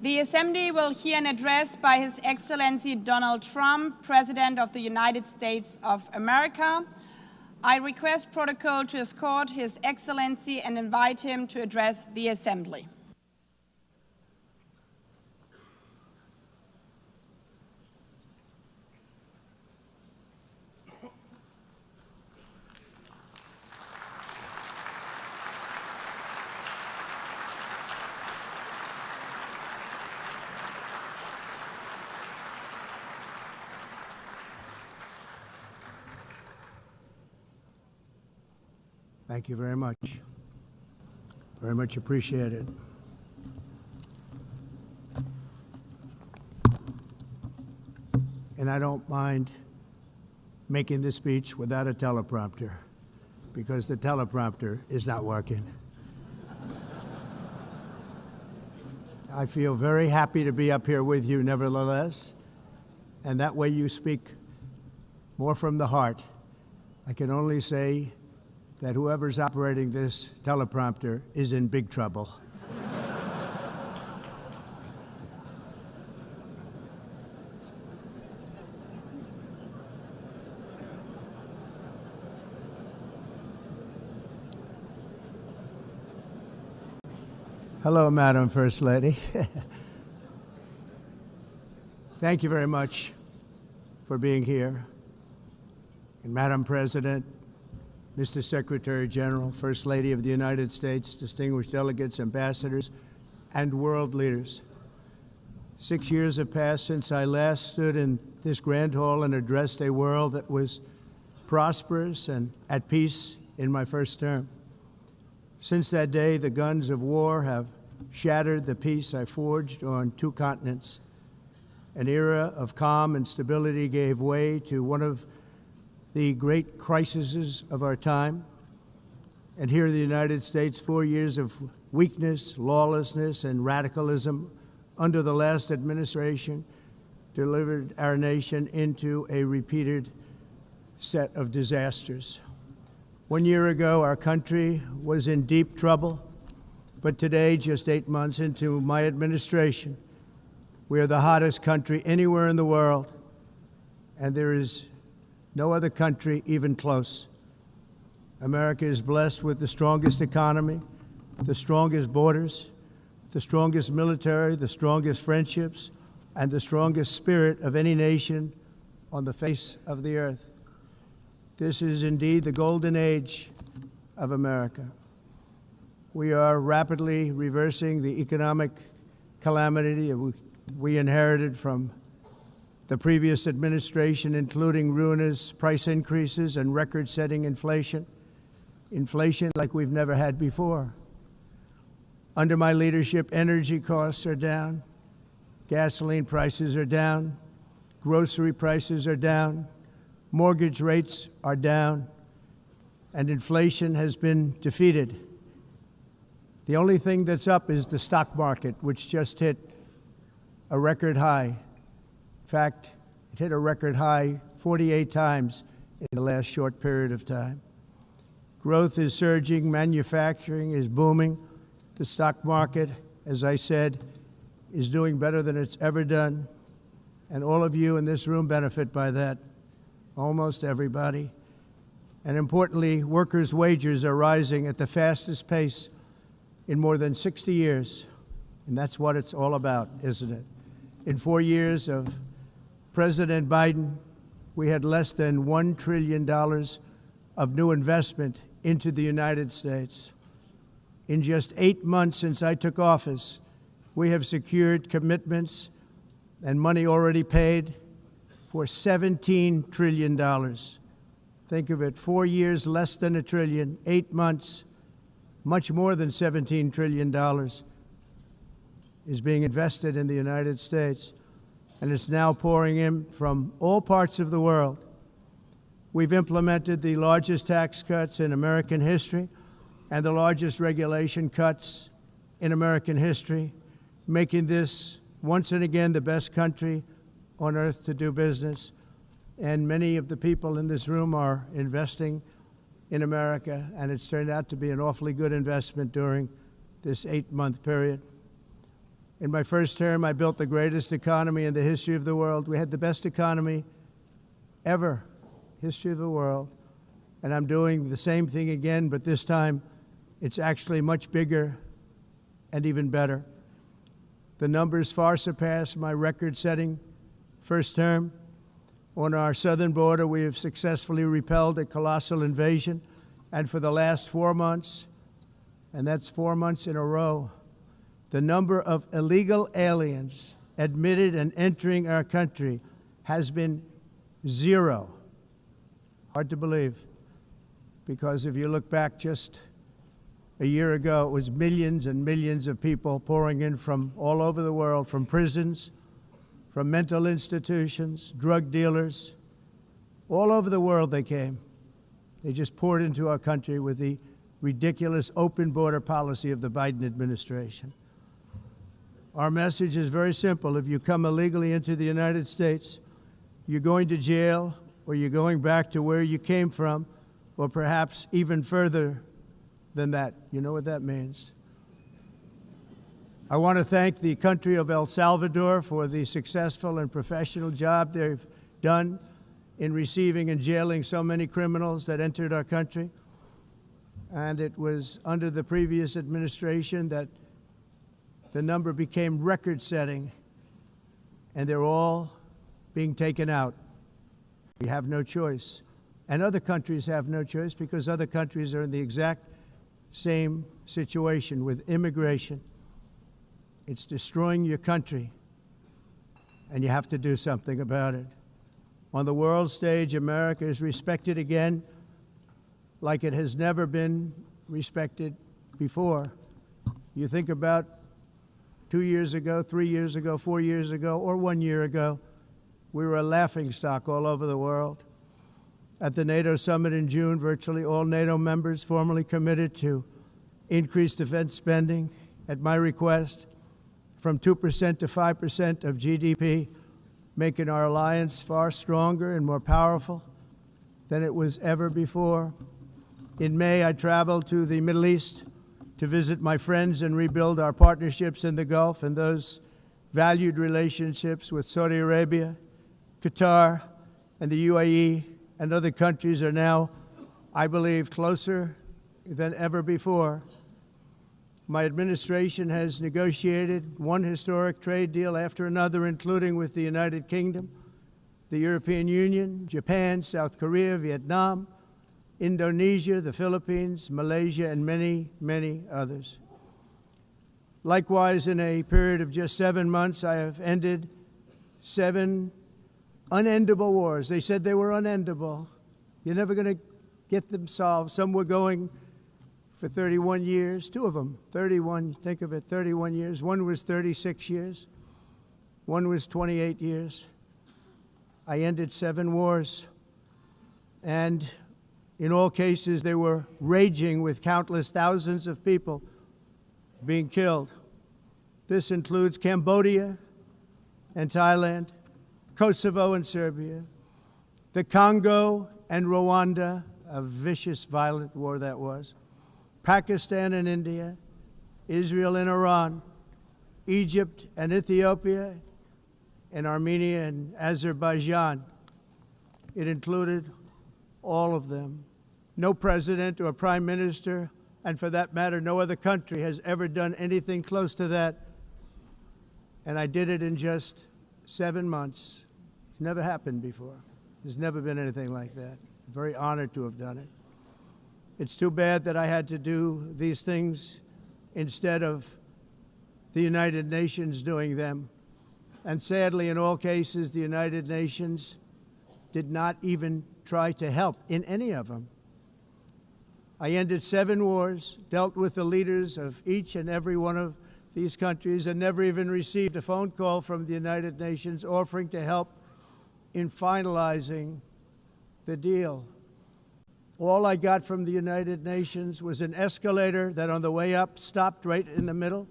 The Assembly will hear an address by His Excellency Donald Trump, President of the United States of America. I request protocol to escort His Excellency and invite him to address the Assembly. Thank you very much. Very much appreciated. And I don't mind making this speech without a teleprompter, because the teleprompter is not working. I feel very happy to be up here with you nevertheless, and that way you speak more from the heart. I can only say that whoever's operating this teleprompter is in big trouble. Hello, Madam First Lady. Thank you very much for being here. And Madam President, Mr. Secretary General, First Lady of the United States, distinguished delegates, ambassadors, and world leaders. 6 years have passed since I last stood in this grand hall and addressed a world that was prosperous and at peace in my first term. Since that day, the guns of war have shattered the peace I forged on 2 continents. An era of calm and stability gave way to one of the great crises of our time. And here in the United States, 4 years of weakness, lawlessness, and radicalism under the last administration delivered our nation into a repeated set of disasters. 1 year ago, our country was in deep trouble, but today, just 8 months into my administration, we are the hottest country anywhere in the world, and there is no other country even close. America is blessed with the strongest economy, the strongest borders, the strongest military, the strongest friendships, and the strongest spirit of any nation on the face of the earth. This is indeed the golden age of America. We are rapidly reversing the economic calamity we inherited from the previous administration, including ruinous price increases and record-setting inflation like we've never had before. Under my leadership, energy costs are down, gasoline prices are down, grocery prices are down, mortgage rates are down, and inflation has been defeated. The only thing that's up is the stock market, which just hit a record high. In fact, it hit a record high 48 times in the last short period of time. Growth is surging, manufacturing is booming. The stock market, as I said, is doing better than it's ever done. And all of you in this room benefit by that, almost everybody. And importantly, workers' wages are rising at the fastest pace in more than 60 years. And that's what it's all about, isn't it? In 4 years of President Biden, we had less than $1 trillion of new investment into the United States. In just 8 months since I took office, we have secured commitments and money already paid for $17 trillion. Think of it, 4 years, less than $1 trillion, 8 months, much more than $17 trillion is being invested in the United States. And it's now pouring in from all parts of the world. We've implemented the largest tax cuts in American history and the largest regulation cuts in American history, making this once and again the best country on earth to do business. And many of the people in this room are investing in America, and it's turned out to be an awfully good investment during this 8-month period. In my first term, I built the greatest economy in the history of the world. We had the best economy ever, history of the world. And I'm doing the same thing again, but this time it's actually much bigger and even better. The numbers far surpass my record-setting first term. On our southern border, we have successfully repelled a colossal invasion, and for the last 4 months, and that's 4 months in a row, the number of illegal aliens admitted and entering our country has been 0. Hard to believe, because if you look back just a year ago, it was millions and millions of people pouring in from all over the world, from prisons, from mental institutions, drug dealers. All over the world they came. They just poured into our country with the ridiculous open border policy of the Biden administration. Our message is very simple. If you come illegally into the United States, you're going to jail, or you're going back to where you came from, or perhaps even further than that. You know what that means. I want to thank the country of El Salvador for the successful and professional job they've done in receiving and jailing so many criminals that entered our country. And it was under the previous administration that the number became record-setting, and they're all being taken out. We have no choice. And other countries have no choice, because other countries are in the exact same situation with immigration. It's destroying your country, and you have to do something about it. On the world stage, America is respected again like it has never been respected before. You think about 2 years ago, 3 years ago, 4 years ago, or 1 year ago, we were a laughingstock all over the world. At the NATO summit in June, virtually all NATO members formally committed to increase defense spending at my request from 2% to 5% of GDP, making our alliance far stronger and more powerful than it was ever before. In May, I traveled to the Middle East to visit my friends and rebuild our partnerships in the Gulf and those valued relationships with Saudi Arabia, Qatar, and the UAE, and other countries are now, I believe, closer than ever before. My administration has negotiated one historic trade deal after another, including with the United Kingdom, the European Union, Japan, South Korea, Vietnam, Indonesia, the Philippines, Malaysia, and many, many others. Likewise, in a period of just 7 months, I have ended 7 unendable wars. They said they were unendable. You're never going to get them solved. Some were going for 31 years, 2 of them, 31, think of it, 31 years. One was 36 years. One was 28 years. I ended 7 wars. And in all cases, they were raging with countless thousands of people being killed. This includes Cambodia and Thailand, Kosovo and Serbia, the Congo and Rwanda, a vicious, violent war that was, Pakistan and India, Israel and Iran, Egypt and Ethiopia, and Armenia and Azerbaijan. It included all of them. No president or prime minister, and for that matter, no other country has ever done anything close to that. And I did it in just 7 months. It's never happened before. There's never been anything like that. I'm very honored to have done it. It's too bad that I had to do these things instead of the United Nations doing them. And sadly, in all cases, the United Nations did not even try to help in any of them. I ended 7 wars, dealt with the leaders of each and every one of these countries, and never even received a phone call from the United Nations offering to help in finalizing the deal. All I got from the United Nations was an escalator that on the way up stopped right in the middle.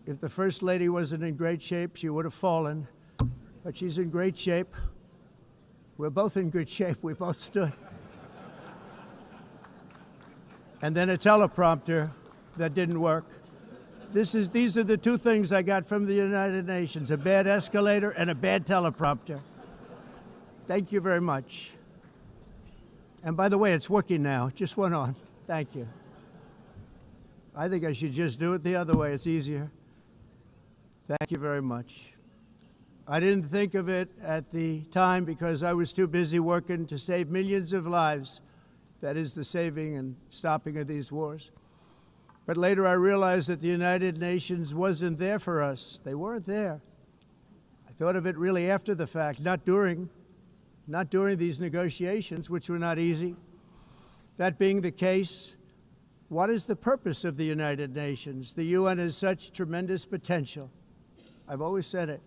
If the First Lady wasn't in great shape, she would have fallen, but she's in great shape. We're both in good shape. We both stood. And then a teleprompter that didn't work. These are the two things I got from the United Nations, a bad escalator and a bad teleprompter. Thank you very much. And by the way, it's working now. It just went on. Thank you. I think I should just do it the other way. It's easier. Thank you very much. I didn't think of it at the time because I was too busy working to save millions of lives. That is the saving and stopping of these wars. But later I realized that the United Nations wasn't there for us. They weren't there. I thought of it really after the fact, not during these negotiations, which were not easy. That being the case, what is the purpose of the United Nations? The UN has such tremendous potential. I've always said it.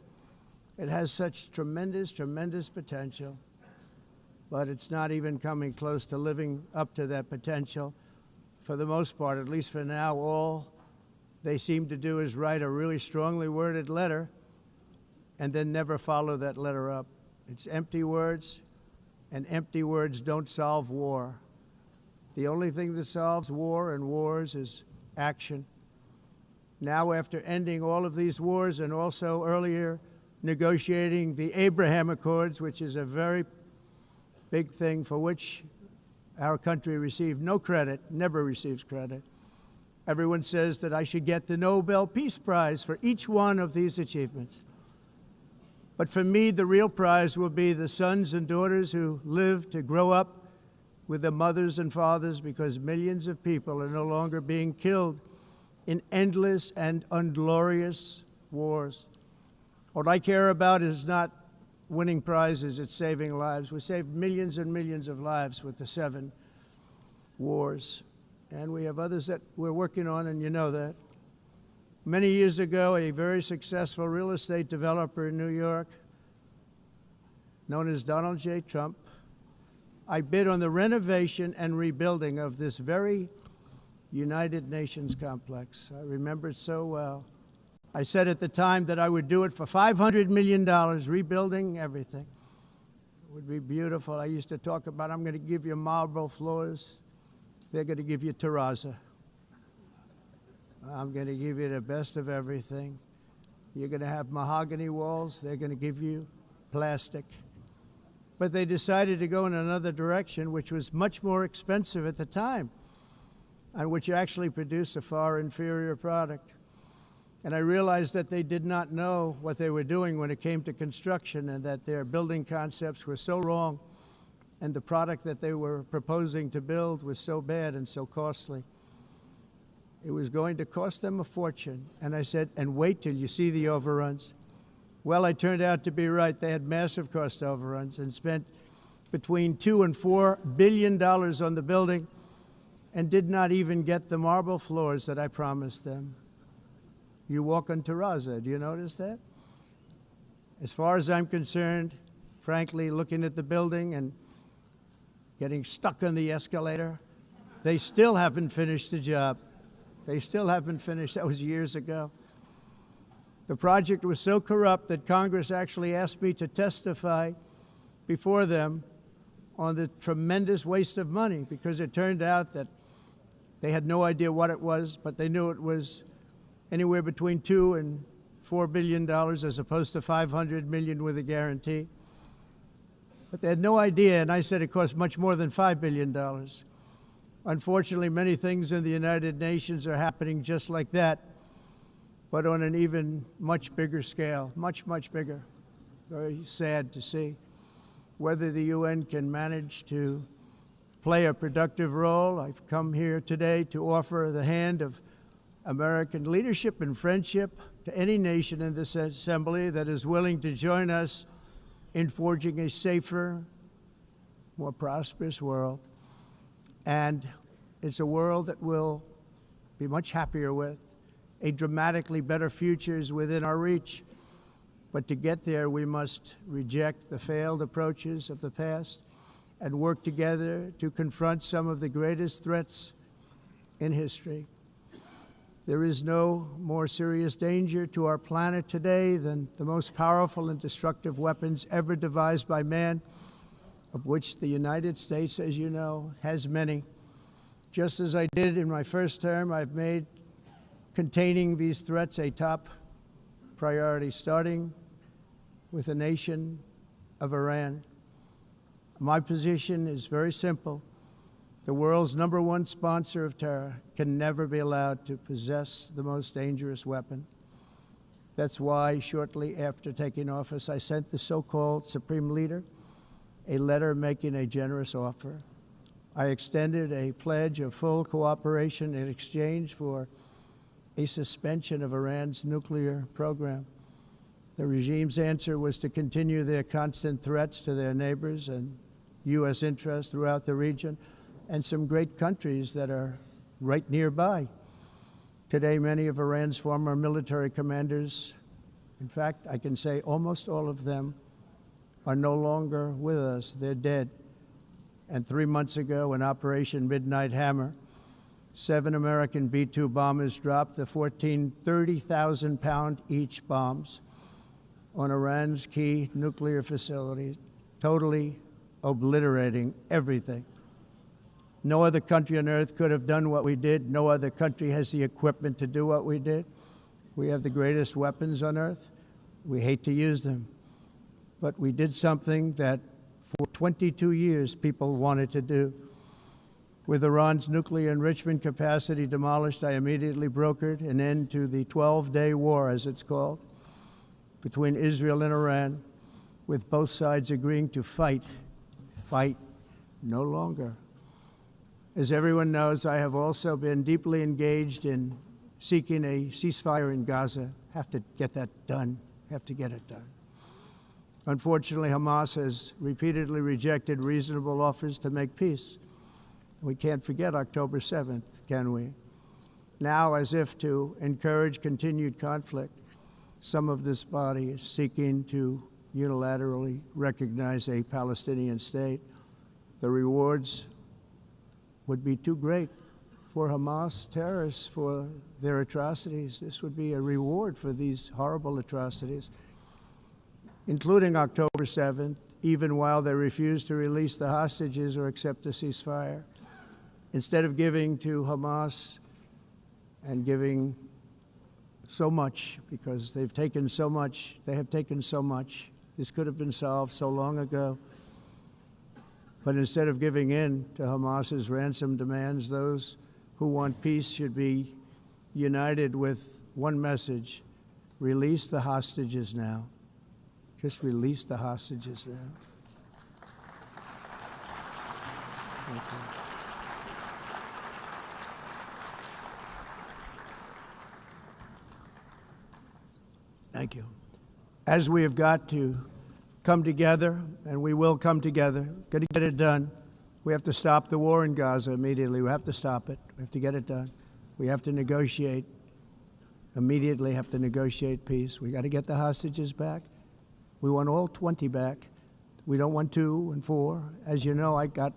It has such tremendous, tremendous potential, but it's not even coming close to living up to that potential. For the most part, at least for now, all they seem to do is write a really strongly worded letter and then never follow that letter up. It's empty words, and empty words don't solve war. The only thing that solves war and wars is action. Now, after ending all of these wars and also earlier negotiating the Abraham Accords, which is a very big thing for which our country received no credit, never receives credit. Everyone says that I should get the Nobel Peace Prize for each one of these achievements. But for me, the real prize will be the sons and daughters who live to grow up with the mothers and fathers, because millions of people are no longer being killed in endless and unglorious wars. What I care about is not winning prizes, it's saving lives. We saved millions and millions of lives with the 7 wars. And we have others that we're working on, and you know that. Many years ago, a very successful real estate developer in New York, known as Donald J. Trump, I bid on the renovation and rebuilding of this very United Nations complex. I remember it so well. I said at the time that I would do it for $500 million, rebuilding everything. It would be beautiful. I used to talk about, I'm going to give you marble floors. They're going to give you terrazzo. I'm going to give you the best of everything. You're going to have mahogany walls. They're going to give you plastic. But they decided to go in another direction, which was much more expensive at the time, and which actually produced a far inferior product. And I realized that they did not know what they were doing when it came to construction, and that their building concepts were so wrong, and the product that they were proposing to build was so bad and so costly. It was going to cost them a fortune. And I said, and wait till you see the overruns. Well, I turned out to be right. They had massive cost overruns and spent between $2 and $4 billion on the building and did not even get the marble floors that I promised them. You walk on terrazzo. Do you notice that? As far as I'm concerned, frankly, looking at the building and getting stuck on the escalator, they still haven't finished the job. They still haven't finished. That was years ago. The project was so corrupt that Congress actually asked me to testify before them on the tremendous waste of money, because it turned out that they had no idea what it was, but they knew it was anywhere between $2 and $4 billion as opposed to $500 million with a guarantee. But they had no idea, and I said it cost much more than $5 billion. Unfortunately, many things in the United Nations are happening just like that, but on an even much bigger scale, much, much bigger. Very sad to see. Whether the UN can manage to play a productive role, I've come here today to offer the hand of American leadership and friendship to any nation in this assembly that is willing to join us in forging a safer, more prosperous world. And it's a world that we'll be much happier with. A dramatically better future is within our reach. But to get there, we must reject the failed approaches of the past and work together to confront some of the greatest threats in history. There is no more serious danger to our planet today than the most powerful and destructive weapons ever devised by man, of which the United States, as you know, has many. Just as I did in my first term, I've made containing these threats a top priority, starting with the nation of Iran. My position is very simple. The world's #1 sponsor of terror can never be allowed to possess the most dangerous weapon. That's why, shortly after taking office, I sent the so-called Supreme Leader a letter making a generous offer. I extended a pledge of full cooperation in exchange for a suspension of Iran's nuclear program. The regime's answer was to continue their constant threats to their neighbors and U.S. interests throughout the region, and some great countries that are right nearby. Today, many of Iran's former military commanders, in fact, I can say almost all of them, are no longer with us. They're dead. And 3 months ago, in Operation Midnight Hammer, 7 American B-2 bombers dropped the 14 30,000-pound each bombs on Iran's key nuclear facilities, totally obliterating everything. No other country on earth could have done what we did. No other country has the equipment to do what we did. We have the greatest weapons on earth. We hate to use them. But we did something that for 22 years people wanted to do. With Iran's nuclear enrichment capacity demolished, I immediately brokered an end to the 12-day war, as it's called, between Israel and Iran, with both sides agreeing to fight no longer. As everyone knows, I have also been deeply engaged in seeking a ceasefire in Gaza. Have to get that done. Have to get it done. Unfortunately, Hamas has repeatedly rejected reasonable offers to make peace. We can't forget October 7th, can we? Now, as if to encourage continued conflict, some of this body is seeking to unilaterally recognize a Palestinian state. The rewards would be too great for Hamas terrorists for their atrocities. This would be a reward for these horrible atrocities, including October 7th, even while they refuse to release the hostages or accept a ceasefire. Instead of giving to Hamas and giving so much, because they've taken so much, they have taken so much. This could have been solved so long ago. But instead of giving in to Hamas's ransom demands, those who want peace should be united with one message: release the hostages now. Just release the hostages now. Thank you. Thank you. As we have got to come together, and we will come together, got to get it done. We have to stop the war in Gaza immediately. We have to stop it. We have to get it done. We have to negotiate, immediately have to negotiate peace. We got to get the hostages back. We want all 20 back. We don't want 2 and 4. As you know, I got,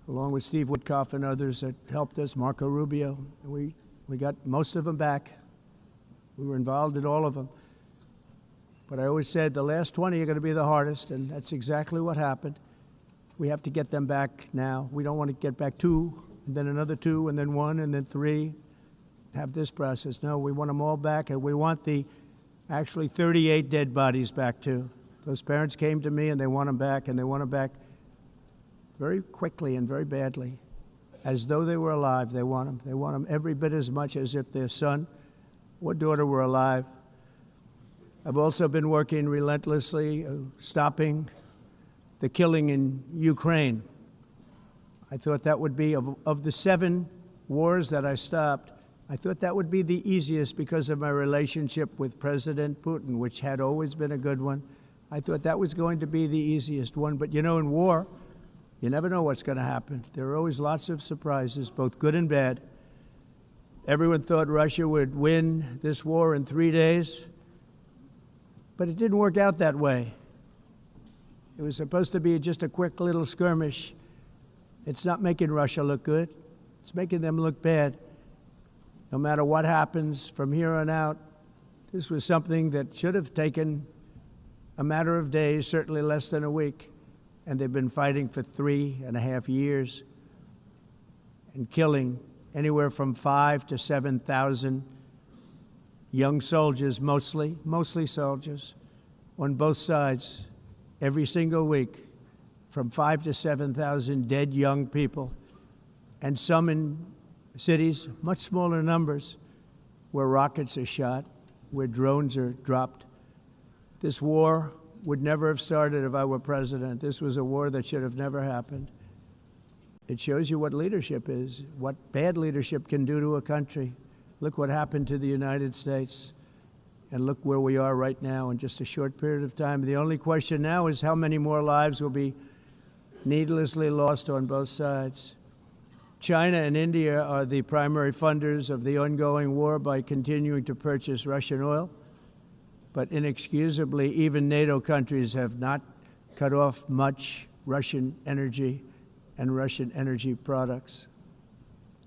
along with Steve Witkoff and others that helped us, Marco Rubio, we got most of them back. We were involved in all of them. But I always said the last 20 are going to be the hardest, and that's exactly what happened. We have to get them back now. We don't want to get back 2, and then another 2, and then 1, and then 3. Have this process. No, we want them all back, and we want the actually 38 dead bodies back too. Those parents came to me, and they want them back, and they want them back very quickly and very badly. As though they were alive, they want them. They want them every bit as much as if their son or daughter were alive. I've also been working relentlessly, stopping the killing in Ukraine. I thought that would be, of the 7 wars that I stopped, I thought that would be the easiest because of my relationship with President Putin, which had always been a good one. I thought that was going to be the easiest one. But you know, in war, you never know what's going to happen. There are always lots of surprises, both good and bad. Everyone thought Russia would win this war in 3 days, but it didn't work out that way. It was supposed to be just a quick little skirmish. It's not making Russia look good. It's making them look bad. No matter what happens from here on out, this was something that should have taken a matter of days, certainly less than a week, and they've been fighting for 3.5 years and killing anywhere from 5,000 to 7,000 young soldiers, mostly soldiers, on both sides, every single week, from 5,000 to 7,000 dead young people, and some in cities, much smaller numbers, where rockets are shot, where drones are dropped. This war would never have started if I were president. This was a war that should have never happened. It shows you what leadership is, what bad leadership can do to a country. Look what happened to the United States, and look where we are right now in just a short period of time. The only question now is how many more lives will be needlessly lost on both sides. China and India are the primary funders of the ongoing war by continuing to purchase Russian oil. But inexcusably, even NATO countries have not cut off much Russian energy and Russian energy products,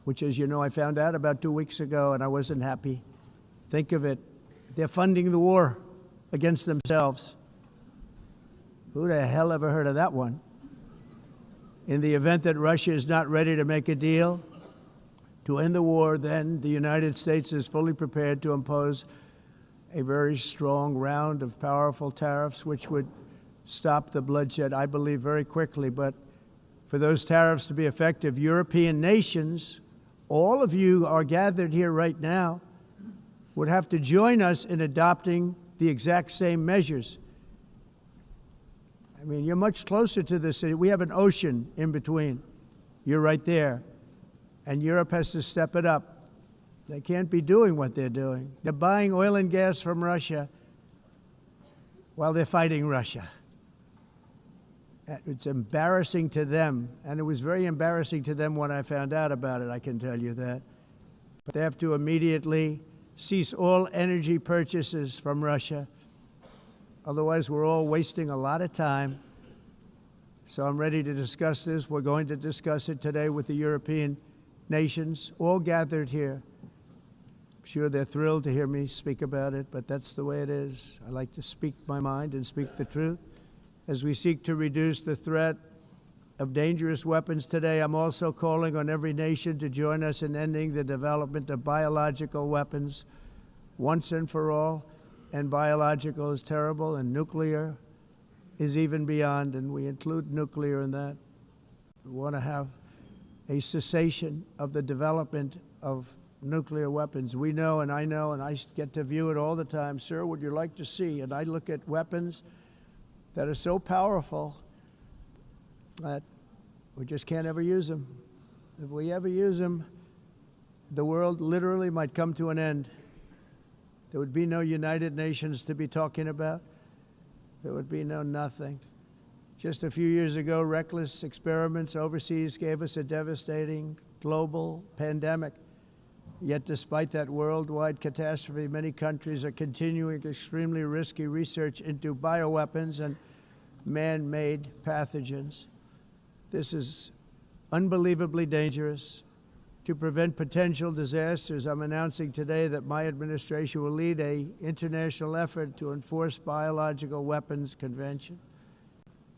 which, as you know, I found out about 2 weeks ago, and I wasn't happy. Think of it. They're funding the war against themselves. Who the hell ever heard of that one? In the event that Russia is not ready to make a deal to end the war, then the United States is fully prepared to impose a very strong round of powerful tariffs, which would stop the bloodshed, I believe, very quickly. But for those tariffs to be effective, European nations, all of you are gathered here right now, would have to join us in adopting the exact same measures. I mean, you're much closer to this. We have an ocean in between. You're right there. And Europe has to step it up. They can't be doing what they're doing. They're buying oil and gas from Russia while they're fighting Russia. It's embarrassing to them, and it was very embarrassing to them when I found out about it, I can tell you that. But they have to immediately cease all energy purchases from Russia. Otherwise, we're all wasting a lot of time. So I'm ready to discuss this. We're going to discuss it today with the European nations, all gathered here. I'm sure they're thrilled to hear me speak about it, but that's the way it is. I like to speak my mind and speak the truth. As we seek to reduce the threat of dangerous weapons today, I'm also calling on every nation to join us in ending the development of biological weapons once and for all. And biological is terrible, and nuclear is even beyond, and we include nuclear in that. We want to have a cessation of the development of nuclear weapons. We know, and I get to view it all the time. Sir, would you like to see? And I look at weapons that are so powerful that we just can't ever use them. If we ever use them, the world literally might come to an end. There would be no United Nations to be talking about. There would be no nothing. Just a few years ago, reckless experiments overseas gave us a devastating global pandemic. Yet despite that worldwide catastrophe, many countries are continuing extremely risky research into bioweapons and man-made pathogens. This is unbelievably dangerous. To prevent potential disasters, I'm announcing today that my administration will lead an international effort to enforce biological weapons convention,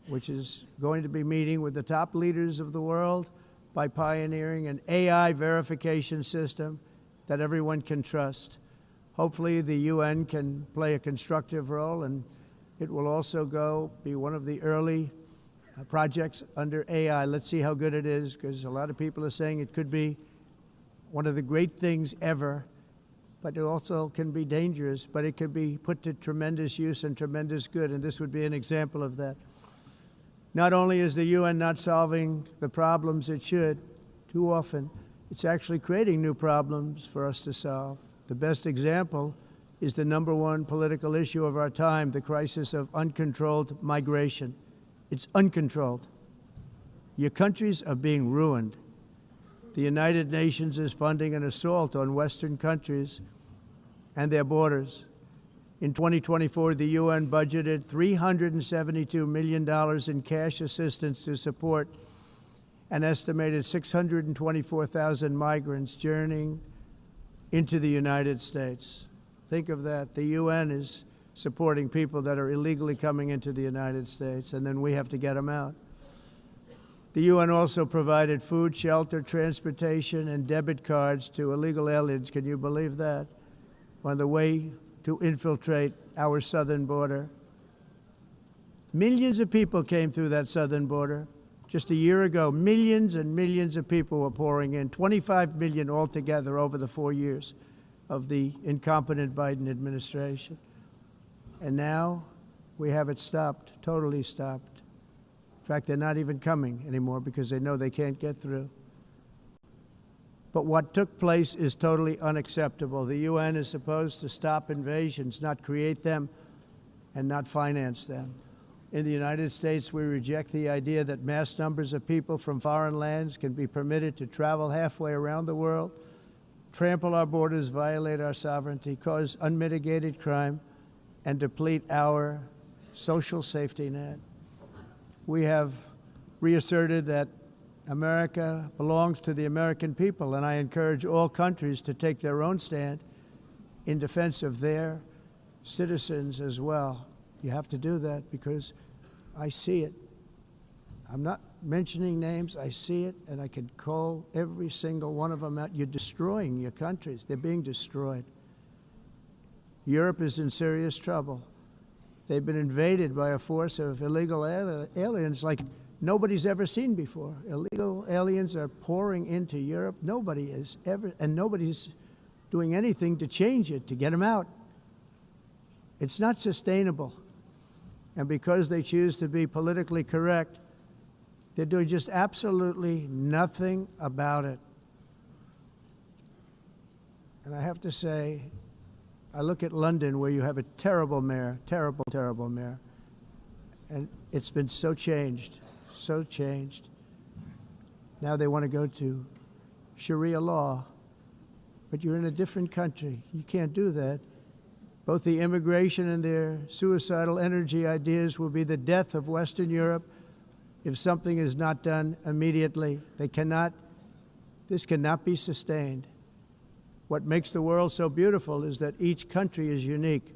which is going to be meeting with the top leaders of the world by pioneering an AI verification system that everyone can trust. Hopefully the UN can play a constructive role, and it will also be one of the early projects under AI. Let's see how good it is, because a lot of people are saying it could be one of the great things ever, but it also can be dangerous, but it can be put to tremendous use and tremendous good, and this would be an example of that. Not only is the UN not solving the problems it should, too often, it's actually creating new problems for us to solve. The best example is the #1 political issue of our time, the crisis of uncontrolled migration. It's uncontrolled. Your countries are being ruined. The United Nations is funding an assault on Western countries and their borders. In 2024, the UN budgeted $372 million in cash assistance to support an estimated 624,000 migrants journeying into the United States. Think of that. The UN is supporting people that are illegally coming into the United States, and then we have to get them out. The UN also provided food, shelter, transportation, and debit cards to illegal aliens. Can you believe that? On the way to infiltrate our southern border. Millions of people came through that southern border. Just a year ago, millions and millions of people were pouring in, 25 million altogether over the 4 years of the incompetent Biden administration. And now we have it stopped, totally stopped. In fact, they're not even coming anymore because they know they can't get through. But what took place is totally unacceptable. The UN is supposed to stop invasions, not create them and not finance them. In the United States, we reject the idea that mass numbers of people from foreign lands can be permitted to travel halfway around the world, trample our borders, violate our sovereignty, cause unmitigated crime, and deplete our social safety net. We have reasserted that America belongs to the American people, and I encourage all countries to take their own stand in defense of their citizens as well. You have to do that because I see it. I'm not mentioning names. I see it, and I could call every single one of them out. You're destroying your countries. They're being destroyed. Europe is in serious trouble. They've been invaded by a force of illegal aliens like nobody's ever seen before. Illegal aliens are pouring into Europe. Nobody is ever, and nobody's doing anything to change it, to get them out. It's not sustainable. And because they choose to be politically correct, they're doing just absolutely nothing about it. And I have to say, I look at London, where you have a terrible mayor, terrible, terrible mayor, and it's been so changed, so changed. Now they want to go to Sharia law, but you're in a different country. You can't do that. Both the immigration and their suicidal energy ideas will be the death of Western Europe if something is not done immediately. This cannot be sustained. What makes the world so beautiful is that each country is unique.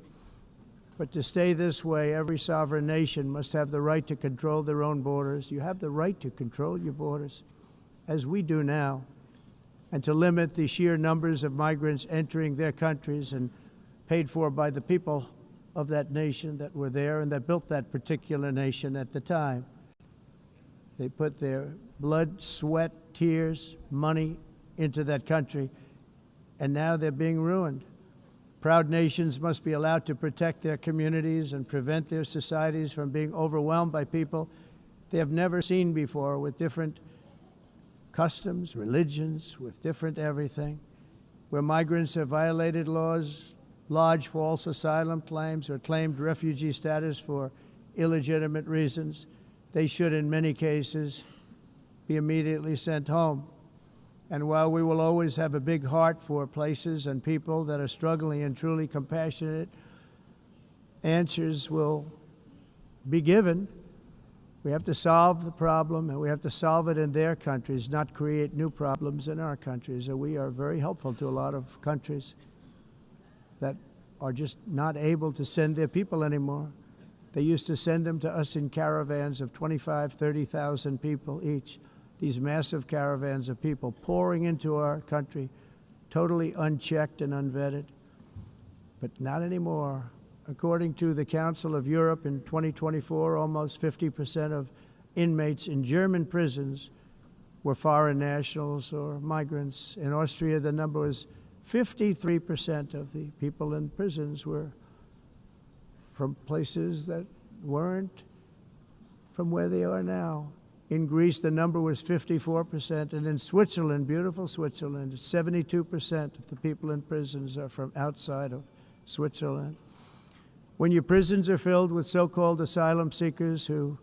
But to stay this way, every sovereign nation must have the right to control their own borders. You have the right to control your borders, as we do now, and to limit the sheer numbers of migrants entering their countries and paid for by the people of that nation that were there and that built that particular nation at the time. They put their blood, sweat, tears, money into that country, and now they're being ruined. Proud nations must be allowed to protect their communities and prevent their societies from being overwhelmed by people they have never seen before, with different customs, religions, with different everything. Where migrants have violated laws, lodged false asylum claims, or claimed refugee status for illegitimate reasons, they should, in many cases, be immediately sent home. And while we will always have a big heart for places and people that are struggling and truly compassionate, answers will be given. We have to solve the problem, and we have to solve it in their countries, not create new problems in our countries. And we are very helpful to a lot of countries that are just not able to send their people anymore. They used to send them to us in caravans of 25,000, 30,000 people each. These massive caravans of people pouring into our country, totally unchecked and unvetted. But not anymore. According to the Council of Europe in 2024, almost 50% of inmates in German prisons were foreign nationals or migrants. In Austria, the number was 53% of the people in prisons were from places that weren't from where they are now. In Greece, the number was 54%, and in Switzerland, beautiful Switzerland, 72% of the people in prisons are from outside of Switzerland. When your prisons are filled with so-called asylum seekers who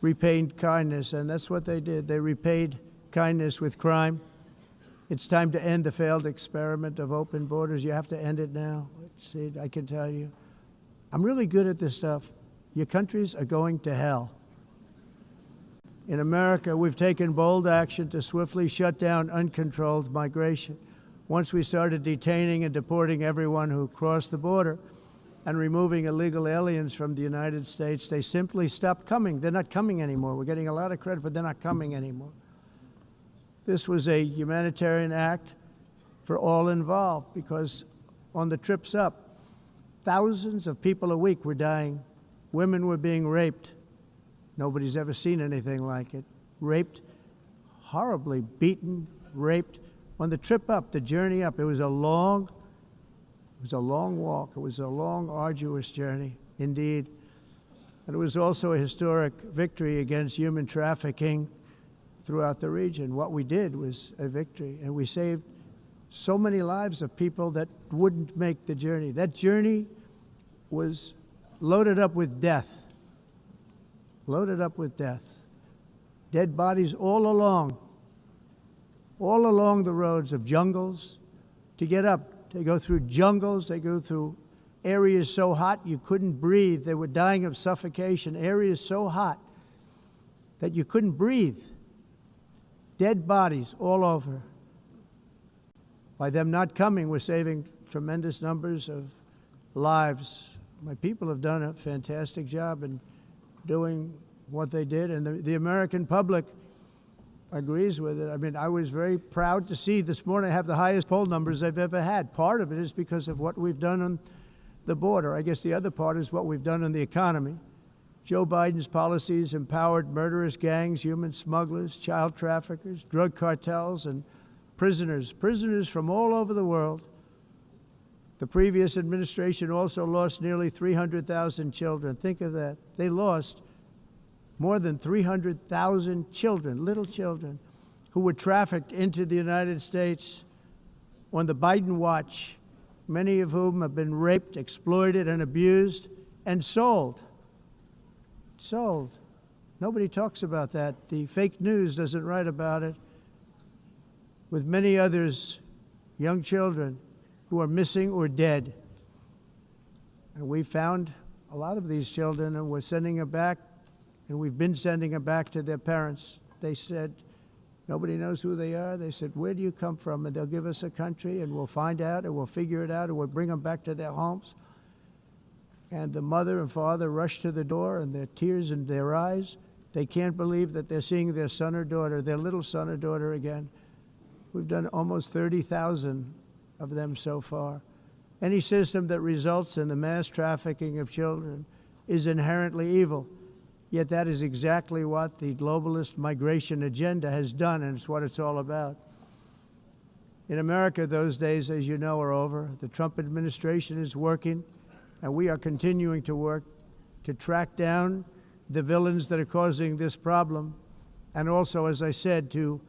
repaid kindness, and that's what they did, they repaid kindness with crime. It's time to end the failed experiment of open borders. You have to end it now. See, I can tell you. I'm really good at this stuff. Your countries are going to hell. In America, we've taken bold action to swiftly shut down uncontrolled migration. Once we started detaining and deporting everyone who crossed the border, and removing illegal aliens from the United States, they simply stopped coming. They're not coming anymore. We're getting a lot of credit, but they're not coming anymore. This was a humanitarian act for all involved, because on the trips up, thousands of people a week were dying. Women were being raped. Nobody's ever seen anything like it. Raped, horribly beaten, raped. On the trip up, the journey up, it was a long walk. It was a long, arduous journey, indeed. And it was also a historic victory against human trafficking throughout the region. What we did was a victory, and we saved so many lives of people that wouldn't make the journey. That journey was loaded up with death. Loaded up with death. Dead bodies all along the roads of jungles to get up. They go through jungles, they go through areas so hot you couldn't breathe. They were dying of suffocation, areas so hot that you couldn't breathe. Dead bodies all over. By them not coming, we're saving tremendous numbers of lives. My people have done a fantastic job in doing what they did, and the American public agrees with it. I mean, I was very proud to see this morning I have the highest poll numbers I've ever had. Part of it is because of what we've done on the border. I guess the other part is what we've done on the economy. Joe Biden's policies empowered murderous gangs, human smugglers, child traffickers, drug cartels, and prisoners from all over the world. The previous administration also lost nearly 300,000 children. Think of that. They lost more than 300,000 children, little children, who were trafficked into the United States on the Biden watch, many of whom have been raped, exploited, and abused, and sold. Sold. Nobody talks about that. The fake news doesn't write about it. With many others, young children who are missing or dead. And we found a lot of these children, and we're sending them back, and we've been sending them back to their parents. They said, nobody knows who they are. They said, where do you come from? And they'll give us a country, and we'll find out, and we'll figure it out, and we'll bring them back to their homes. And the mother and father rush to the door, and their tears in their eyes. They can't believe that they're seeing their son or daughter, their little son or daughter again. We've done almost 30,000 of them so far. Any system that results in the mass trafficking of children is inherently evil. Yet that is exactly what the globalist migration agenda has done, and it's what it's all about. In America, those days, as you know, are over. The Trump administration is working, and we are continuing to work to track down the villains that are causing this problem, and also, as I said, to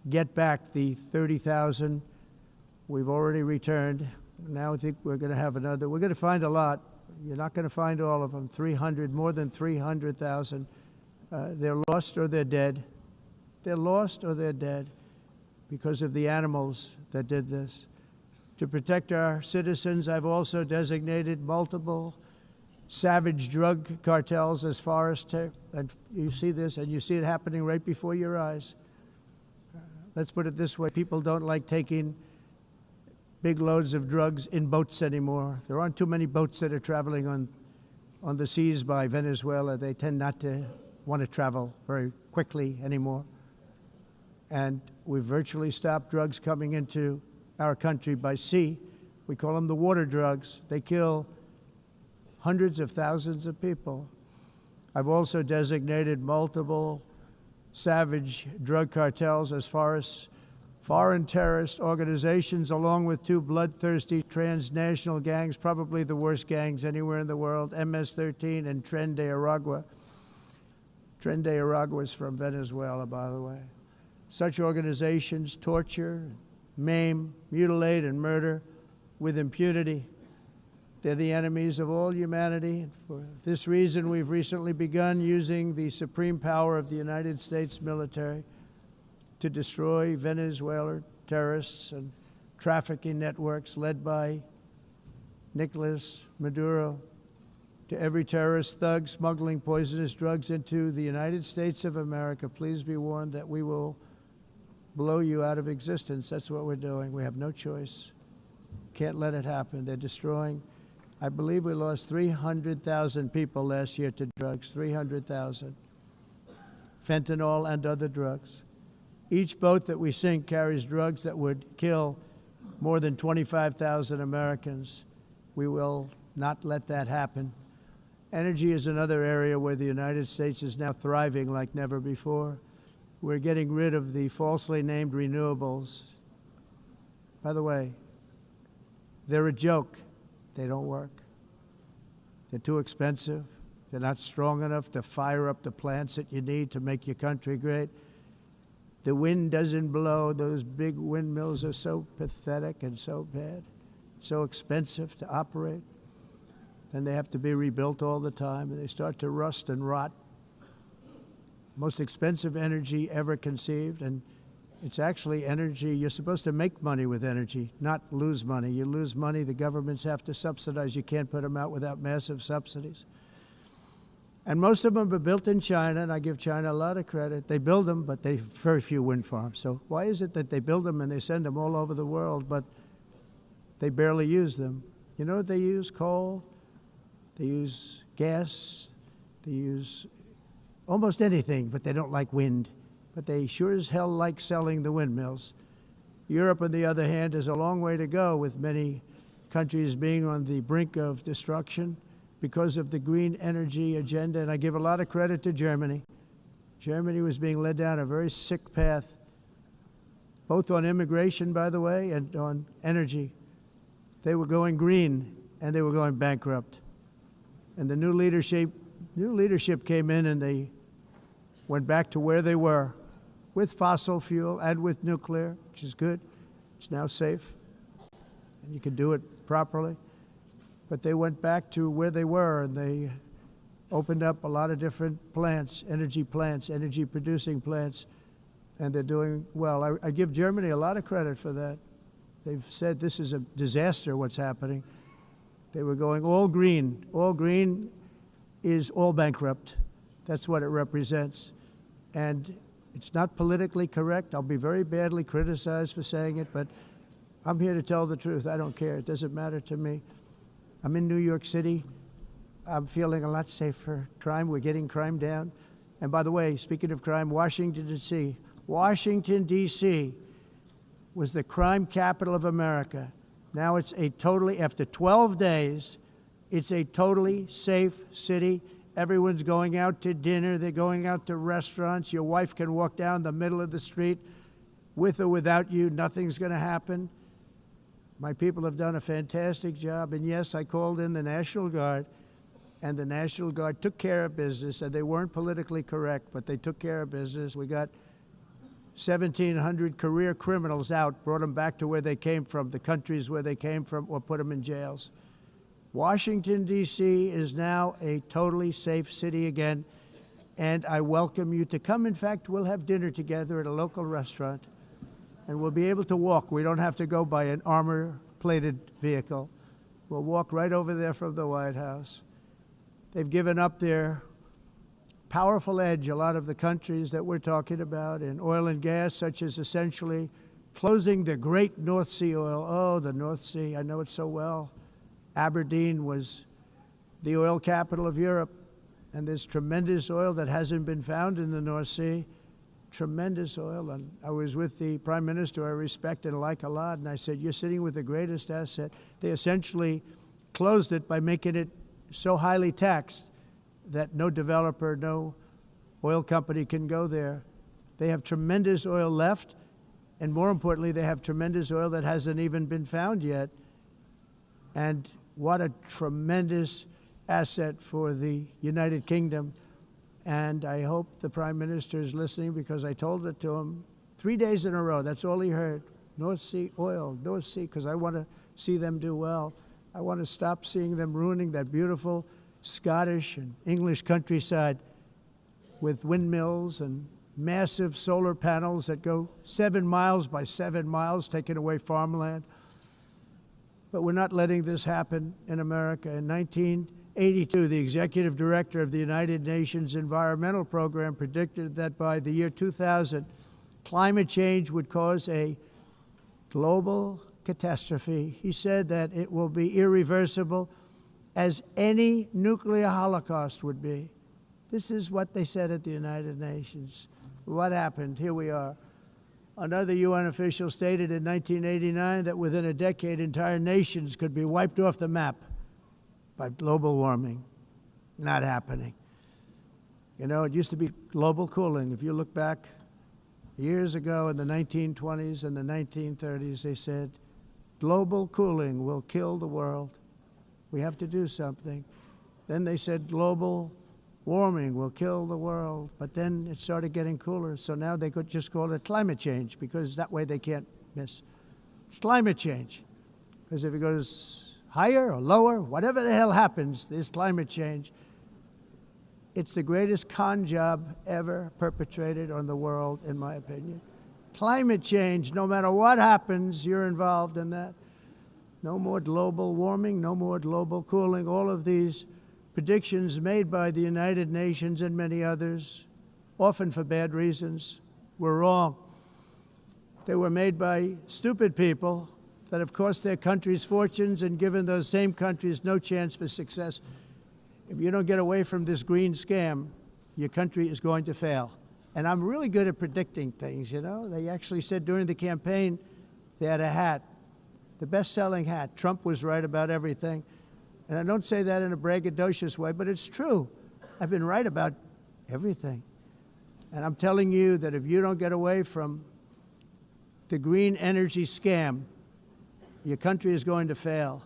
get back the 30,000 we've already returned. Now I think we're going to have another. We're going to find a lot. You're not going to find all of them. 300, more than 300,000. They're lost or they're dead. They're lost or they're dead because of the animals that did this. To protect our citizens, I've also designated multiple savage drug cartels as far as and you see this, and you see it happening right before your eyes. Let's put it this way. People don't like taking big loads of drugs in boats anymore. There aren't too many boats that are traveling on the seas by Venezuela. They tend not to want to travel very quickly anymore. And we've virtually stopped drugs coming into our country by sea. We call them the water drugs. They kill hundreds of thousands of people. I've also designated multiple savage drug cartels as far as foreign terrorist organizations, along with two bloodthirsty transnational gangs, probably the worst gangs anywhere in the world, MS-13 and Tren de Aragua. Tren de Aragua is from Venezuela, by the way. Such organizations torture, maim, mutilate, and murder with impunity. They're the enemies of all humanity. For this reason, we've recently begun using the supreme power of the United States military to destroy Venezuelan terrorists and trafficking networks led by Nicolas Maduro. To every terrorist thug smuggling poisonous drugs into the United States of America, please be warned that we will blow you out of existence. That's what we're doing. We have no choice. Can't let it happen. They're destroying I believe we lost 300,000 people last year to drugs, 300,000. Fentanyl and other drugs. Each boat that we sink carries drugs that would kill more than 25,000 Americans. We will not let that happen. Energy is another area where the United States is now thriving like never before. We're getting rid of the falsely named renewables. By the way, they're a joke. They don't work. They're too expensive. They're not strong enough to fire up the plants that you need to make your country great. The wind doesn't blow. Those big windmills are so pathetic and so bad, so expensive to operate. Then they have to be rebuilt all the time, and they start to rust and rot. Most expensive energy ever conceived, and it's actually energy. You're supposed to make money with energy, not lose money. You lose money, the governments have to subsidize. You can't put them out without massive subsidies. And most of them are built in China, and I give China a lot of credit. They build them, but they have very few wind farms. So why is it that they build them and they send them all over the world, but they barely use them? You know what they use? Coal. They use gas. They use almost anything, but they don't like wind. But they sure as hell like selling the windmills. Europe, on the other hand, has a long way to go, with many countries being on the brink of destruction because of the green energy agenda. And I give a lot of credit to Germany. Germany was being led down a very sick path, both on immigration, by the way, and on energy. They were going green, and they were going bankrupt. And the new leadership came in, and they went back to where they were, with fossil fuel and with nuclear, which is good. It's now safe, and you can do it properly. But they went back to where they were, and they opened up a lot of different plants, energy-producing plants, and they're doing well. I give Germany a lot of credit for that. They've said this is a disaster, what's happening. They were going all green. All green is all bankrupt. That's what it represents. And it's not politically correct. I'll be very badly criticized for saying it, but I'm here to tell the truth. I don't care. It doesn't matter to me. I'm in New York City. I'm feeling a lot safer. Crime, we're getting crime down. And by the way, speaking of crime, Washington, D.C. Washington, D.C. was the crime capital of America. Now it's a totally, after 12 days, it's a totally safe city. Everyone's going out to dinner. They're going out to restaurants. Your wife can walk down the middle of the street with or without you. Nothing's going to happen. My people have done a fantastic job. And yes, I called in the National Guard, and the National Guard took care of business, and they weren't politically correct, but they took care of business. We got 1,700 career criminals out, brought them back to where they came from, the countries where they came from, or put them in jails. Washington, D.C. is now a totally safe city again, and I welcome you to come. In fact, we'll have dinner together at a local restaurant, and we'll be able to walk. We don't have to go by an armor-plated vehicle. We'll walk right over there from the White House. They've given up their powerful edge, a lot of the countries that we're talking about, in oil and gas, such as essentially closing the great North Sea oil. Oh, the North Sea, I know it so well. Aberdeen was the oil capital of Europe, and there's tremendous oil that hasn't been found in the North Sea, tremendous oil. And I was with the Prime Minister I respect and like a lot, and I said, you're sitting with the greatest asset. They essentially closed it by making it so highly taxed that no developer, no oil company can go there. They have tremendous oil left, and more importantly, they have tremendous oil that hasn't even been found yet. And what a tremendous asset for the United Kingdom. And I hope the Prime Minister is listening, because I told it to him 3 days in a row. That's all he heard. North Sea oil, North Sea, because I want to see them do well. I want to stop seeing them ruining that beautiful Scottish and English countryside with windmills and massive solar panels that go 7 miles by 7 miles, taking away farmland. But we're not letting this happen in America. In 1982, the executive director of the United Nations Environmental Program predicted that by the year 2000, climate change would cause a global catastrophe. He said that it will be irreversible, as any nuclear holocaust would be. This is what they said at the United Nations. What happened? Here we are. Another UN official stated in 1989 that within a decade, entire nations could be wiped off the map by global warming. Not happening. You know, it used to be global cooling. If you look back years ago in the 1920s and the 1930s, they said, global cooling will kill the world. We have to do something. Then they said global warming will kill the world. But then it started getting cooler. So now they could just call it climate change because that way they can't miss. It's climate change. Because if it goes higher or lower, whatever the hell happens, there's climate change. It's the greatest con job ever perpetrated on the world, in my opinion. Climate change, no matter what happens, you're involved in that. No more global warming, no more global cooling. All of these predictions made by the United Nations and many others, often for bad reasons, were wrong. They were made by stupid people that have cost their countries fortunes and given those same countries no chance for success. If you don't get away from this green scam, your country is going to fail. And I'm really good at predicting things, you know. They actually said during the campaign they had a hat, the best-selling hat. Trump was right about everything. And I don't say that in a braggadocious way, but it's true. I've been right about everything. And I'm telling you that if you don't get away from the green energy scam, your country is going to fail.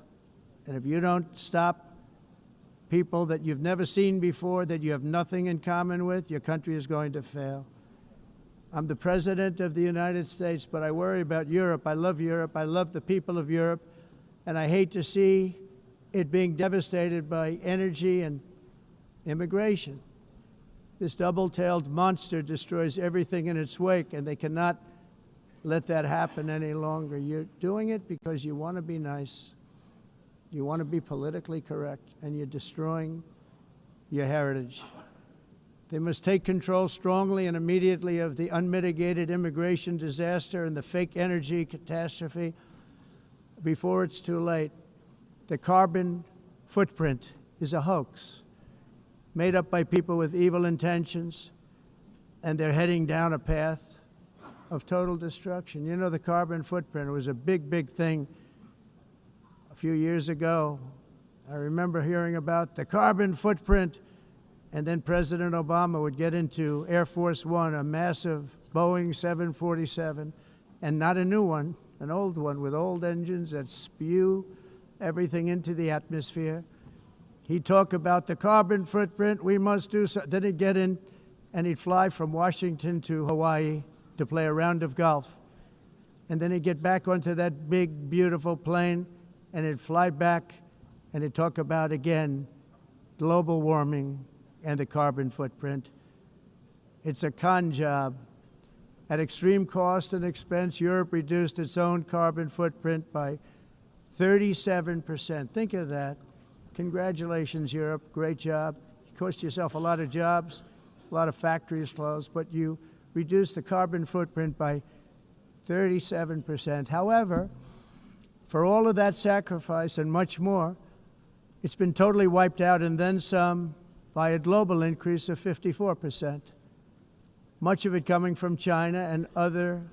And if you don't stop people that you've never seen before, that you have nothing in common with, your country is going to fail. I'm the President of the United States, but I worry about Europe. I love Europe. I love the people of Europe. And I hate to see it being devastated by energy and immigration. This double-tailed monster destroys everything in its wake, and they cannot let that happen any longer. You're doing it because you want to be nice. You want to be politically correct, and you're destroying your heritage. They must take control strongly and immediately of the unmitigated immigration disaster and the fake energy catastrophe before it's too late. The carbon footprint is a hoax made up by people with evil intentions, and they're heading down a path of total destruction. You know, the carbon footprint was a big, big thing a few years ago. I remember hearing about the carbon footprint, and then President Obama would get into Air Force One, a massive Boeing 747, and not a new one, an old one with old engines that spew everything into the atmosphere. He'd talk about the carbon footprint, we must do so. Then he'd get in and he'd fly from Washington to Hawaii to play a round of golf. And then he'd get back onto that big, beautiful plane and he'd fly back and he'd talk about, again, global warming and the carbon footprint. It's a con job. At extreme cost and expense, Europe reduced its own carbon footprint by 37%. Think of that. Congratulations, Europe. Great job. You cost yourself a lot of jobs, a lot of factories closed, but you reduced the carbon footprint by 37%. However, for all of that sacrifice and much more, it's been totally wiped out and then some by a global increase of 54%. Much of it coming from China and other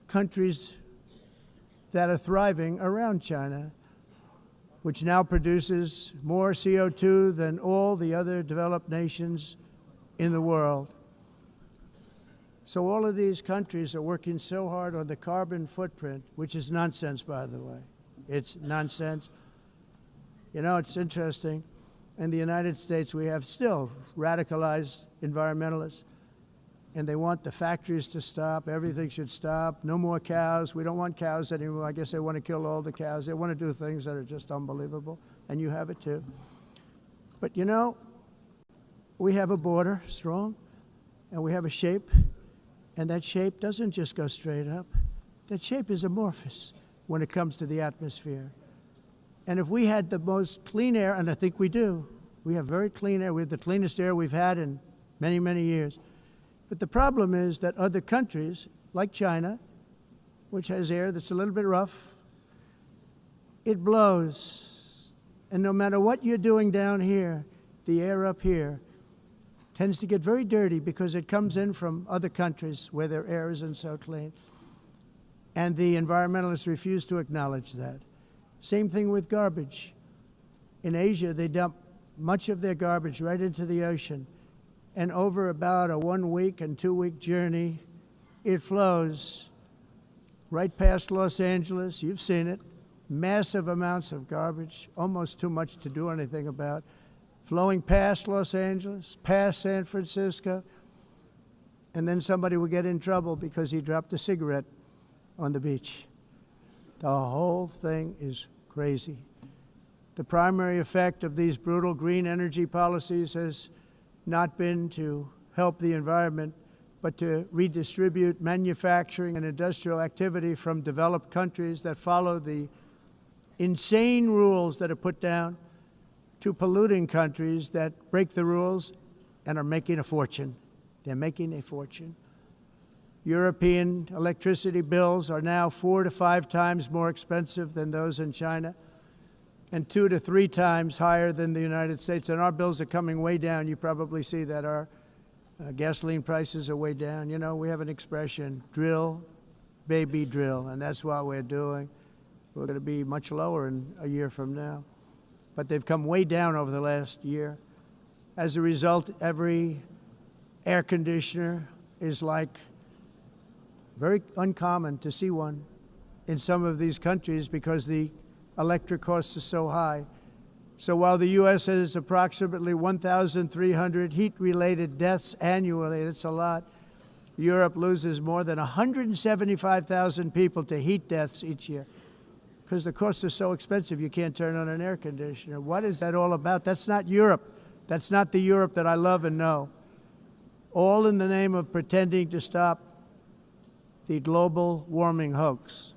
countries that are thriving around China, which now produces more CO2 than all the other developed nations in the world. So all of these countries are working so hard on the carbon footprint, which is nonsense, by the way. It's nonsense. You know, it's interesting. In the United States, we have still radicalized environmentalists, and they want the factories to stop. Everything should stop. No more cows. We don't want cows anymore. I guess they want to kill all the cows. They want to do things that are just unbelievable, and you have it too. But you know, we have a border, strong, and we have a shape, and that shape doesn't just go straight up. That shape is amorphous when it comes to the atmosphere. And if we had the most clean air, and I think we do, we have very clean air. We have the cleanest air we've had in many, many years. But the problem is that other countries, like China, which has air that's a little bit rough, it blows. And no matter what you're doing down here, the air up here tends to get very dirty because it comes in from other countries where their air isn't so clean. And the environmentalists refuse to acknowledge that. Same thing with garbage. In Asia, they dump much of their garbage right into the ocean. And over about a 1 week and 2 week journey, it flows right past Los Angeles. You've seen it. Massive amounts of garbage, almost too much to do anything about, flowing past Los Angeles, past San Francisco, and then somebody will get in trouble because he dropped a cigarette on the beach. The whole thing is crazy. The primary effect of these brutal green energy policies has not been to help the environment, but to redistribute manufacturing and industrial activity from developed countries that follow the insane rules that are put down to polluting countries that break the rules and are making a fortune. They're making a fortune. European electricity bills are now 4 to 5 times more expensive than those in China and 2 to 3 times higher than the United States. And our bills are coming way down. You probably see that our gasoline prices are way down. You know, we have an expression, drill, baby, drill, and that's what we're doing. We're going to be much lower in a year from now. But they've come way down over the last year. As a result, every air conditioner is like very uncommon to see one in some of these countries because the electric costs are so high. So while the U.S. has approximately 1,300 heat-related deaths annually, that's a lot, Europe loses more than 175,000 people to heat deaths each year because the costs are so expensive you can't turn on an air conditioner. What is that all about? That's not Europe. That's not the Europe that I love and know. All in the name of pretending to stop the global warming hoax.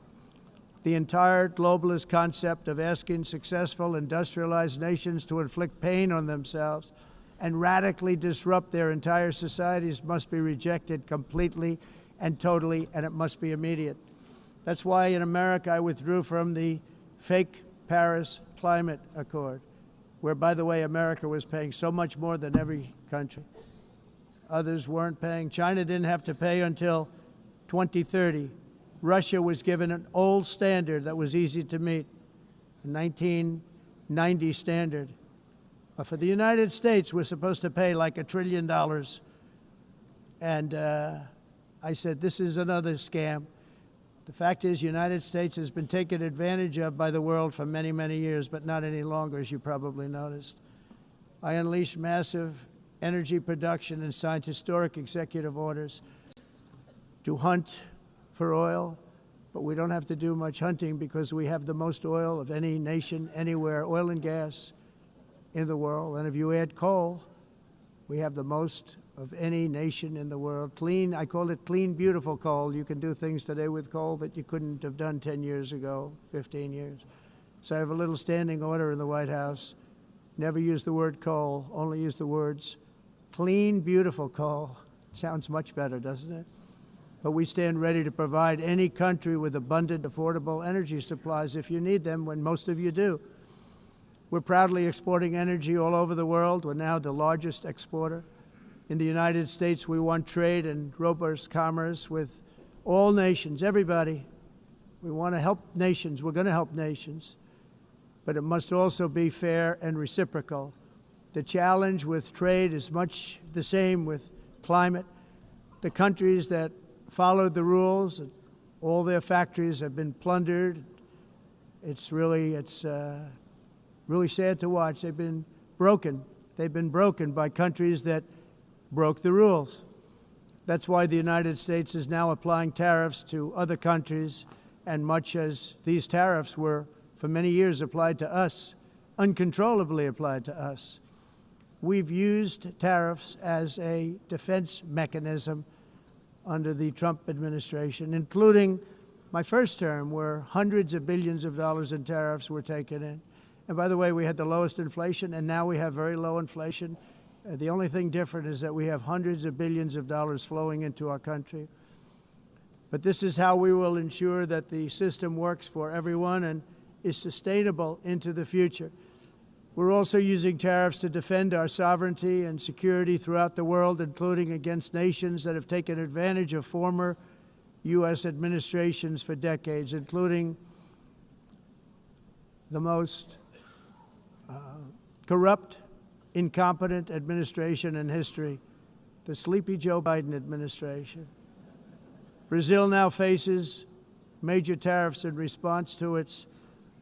The entire globalist concept of asking successful industrialized nations to inflict pain on themselves and radically disrupt their entire societies must be rejected completely and totally, and it must be immediate. That's why in America I withdrew from the fake Paris Climate Accord, where, by the way, America was paying so much more than every country. Others weren't paying. China didn't have to pay until 2030. Russia was given an old standard that was easy to meet, a 1990 standard. But for the United States, we're supposed to pay like $1 trillion. And I said, this is another scam. The fact is, the United States has been taken advantage of by the world for many, many years, but not any longer, as you probably noticed. I unleashed massive energy production and signed historic executive orders to hunt for oil, but we don't have to do much hunting because we have the most oil of any nation anywhere, oil and gas in the world. And if you add coal, we have the most of any nation in the world. Clean, I call it clean, beautiful coal. You can do things today with coal that you couldn't have done 10 years ago, 15 years. So I have a little standing order in the White House. Never use the word coal, only use the words clean, beautiful coal. Sounds much better, doesn't it? But we stand ready to provide any country with abundant, affordable energy supplies if you need them, when most of you do. We're proudly exporting energy all over the world. We're now the largest exporter. In the United States, we want trade and robust commerce with all nations, everybody. We want to help nations. We're going to help nations. But it must also be fair and reciprocal. The challenge with trade is much the same with climate. The countries that followed the rules, all their factories have been plundered. It's really sad to watch. They've been broken. They've been broken by countries that broke the rules. That's why the United States is now applying tariffs to other countries, and much as these tariffs were for many years applied to us, uncontrollably applied to us. We've used tariffs as a defense mechanism under the Trump administration, including my first term, where hundreds of billions of dollars in tariffs were taken in. And by the way, we had the lowest inflation, and now we have very low inflation. The only thing different is that we have hundreds of billions of dollars flowing into our country. But this is how we will ensure that the system works for everyone and is sustainable into the future. We're also using tariffs to defend our sovereignty and security throughout the world, including against nations that have taken advantage of former U.S. administrations for decades, including the most corrupt, incompetent administration in history, the sleepy Joe Biden administration. Brazil now faces major tariffs in response to its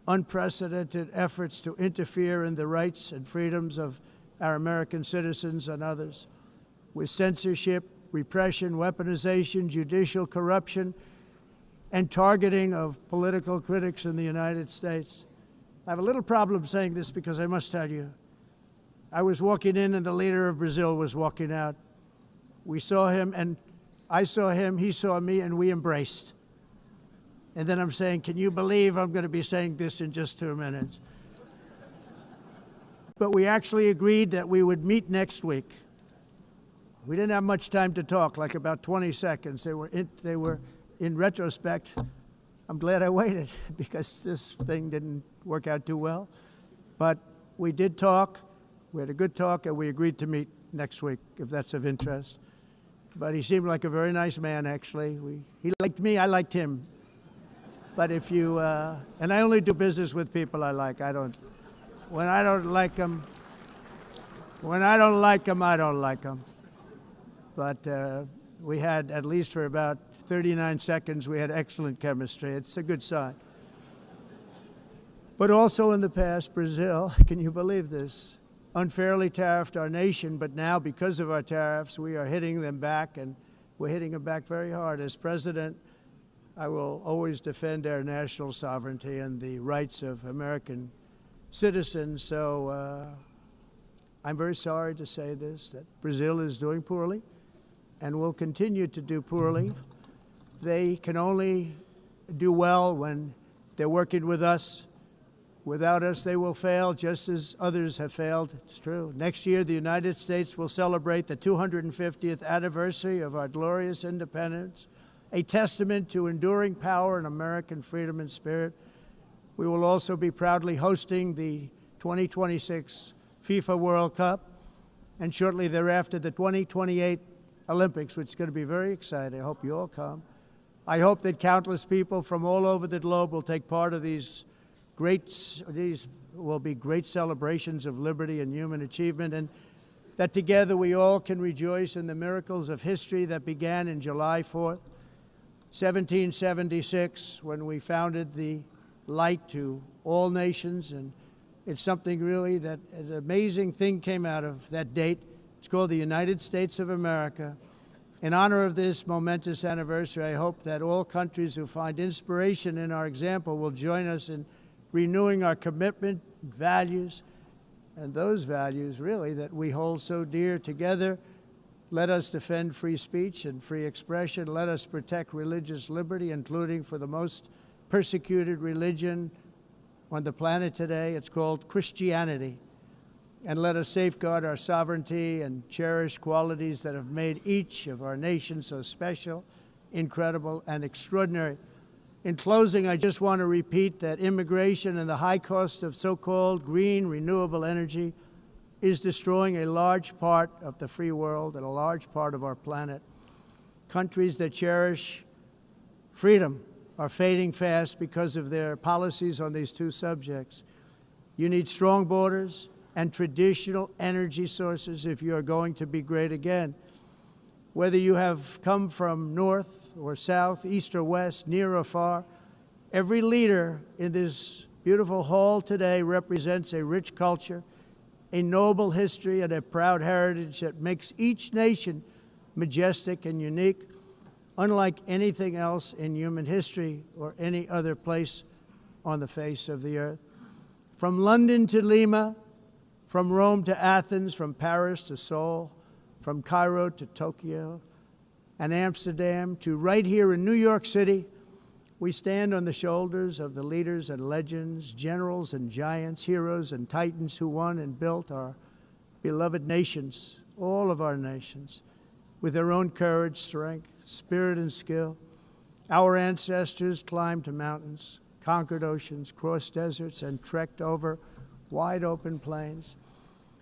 unprecedented efforts to interfere in the rights and freedoms of our American citizens and others, with censorship, repression, weaponization, judicial corruption, and targeting of political critics in the United States. I have a little problem saying this because I must tell you, I was walking in and the leader of Brazil was walking out. We saw him and I saw him, he saw me, and we embraced. And then I'm saying, can you believe I'm going to be saying this in just 2 minutes? But we actually agreed that we would meet next week. We didn't have much time to talk, like about 20 seconds. They were in retrospect, I'm glad I waited because this thing didn't work out too well. But we did talk, we had a good talk, and we agreed to meet next week, if that's of interest. But he seemed like a very nice man, actually. He liked me, I liked him. But if you, and I only do business with people I like. When I don't like them, I don't like them. But we had, at least for about 39 seconds, we had excellent chemistry. It's a good sign. But also in the past, Brazil, can you believe this, unfairly tariffed our nation, but now because of our tariffs, we are hitting them back, and we're hitting them back very hard. As president, I will always defend our national sovereignty and the rights of American citizens. So I'm very sorry to say this, that Brazil is doing poorly and will continue to do poorly. They can only do well when they're working with us. Without us, they will fail, just as others have failed. It's true. Next year, the United States will celebrate the 250th anniversary of our glorious independence, a testament to enduring power and American freedom and spirit. We will also be proudly hosting the 2026 FIFA World Cup, and shortly thereafter, the 2028 Olympics, which is going to be very exciting. I hope you all come. I hope that countless people from all over the globe will take part of these will be great celebrations of liberty and human achievement, and that together we all can rejoice in the miracles of history that began in July 4th, 1776, when we founded the light to all nations. And it's something really that an amazing thing came out of that date. It's called the United States of America. In honor of this momentous anniversary, I hope that all countries who find inspiration in our example will join us in renewing our commitment, values, and those values really that we hold so dear. Together, let us defend free speech and free expression. Let us protect religious liberty, including for the most persecuted religion on the planet today. It's called Christianity. And let us safeguard our sovereignty and cherish qualities that have made each of our nations so special, incredible, and extraordinary. In closing, I just want to repeat that immigration and the high cost of so-called green renewable energy is destroying a large part of the free world and a large part of our planet. Countries that cherish freedom are fading fast because of their policies on these two subjects. You need strong borders and traditional energy sources if you are going to be great again. Whether you have come from north or south, east or west, near or far, every leader in this beautiful hall today represents a rich culture, a noble history, and a proud heritage that makes each nation majestic and unique, unlike anything else in human history or any other place on the face of the earth. From London to Lima, from Rome to Athens, from Paris to Seoul, from Cairo to Tokyo and Amsterdam to right here in New York City, we stand on the shoulders of the leaders and legends, generals and giants, heroes and titans who won and built our beloved nations, all of our nations, with their own courage, strength, spirit, and skill. Our ancestors climbed mountains, conquered oceans, crossed deserts, and trekked over wide open plains.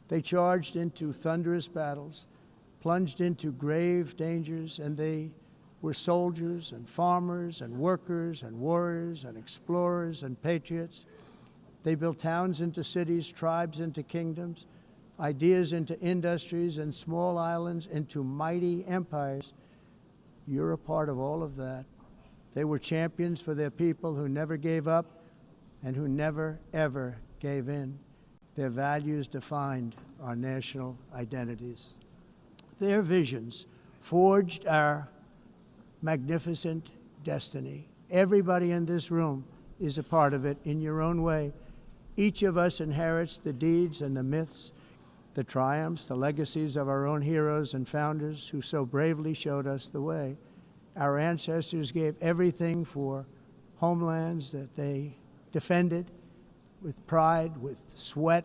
They charged into thunderous battles, plunged into grave dangers, and they were soldiers and farmers and workers and warriors and explorers and patriots. They built towns into cities, tribes into kingdoms, ideas into industries, and small islands into mighty empires. You're a part of all of that. They were champions for their people who never gave up and who never, ever gave in. Their values defined our national identities. Their visions forged our magnificent destiny. Everybody in this room is a part of it in your own way. Each of us inherits the deeds and the myths, the triumphs, the legacies of our own heroes and founders who so bravely showed us the way. Our ancestors gave everything for homelands that they defended with pride, with sweat,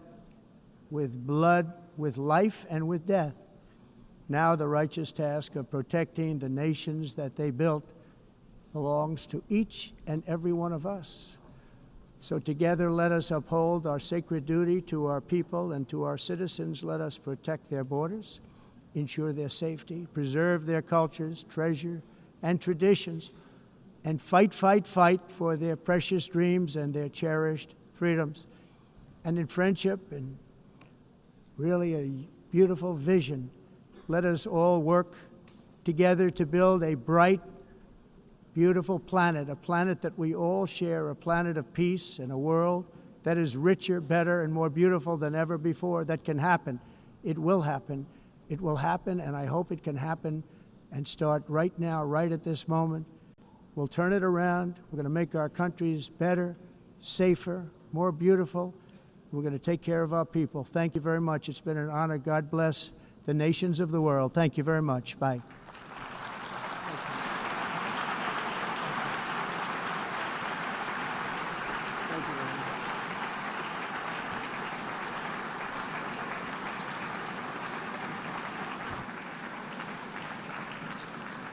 with blood, with life, and with death. Now the righteous task of protecting the nations that they built belongs to each and every one of us. So together let us uphold our sacred duty to our people and to our citizens. Let us protect their borders, ensure their safety, preserve their cultures, treasure, and traditions, and fight, fight, fight for their precious dreams and their cherished freedoms. And in friendship and really a beautiful vision, let us all work together to build a bright, beautiful planet, a planet that we all share, a planet of peace and a world that is richer, better, and more beautiful than ever before. That can happen. It will happen. It will happen, and I hope it can happen and start right now, right at this moment. We'll turn it around. We're going to make our countries better, safer, more beautiful. We're going to take care of our people. Thank you very much. It's been an honor. God bless the nations of the world. Thank you very much. Bye.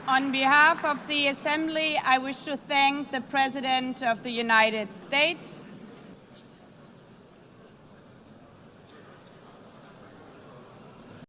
On behalf of the Assembly, I wish to thank the President of the United States,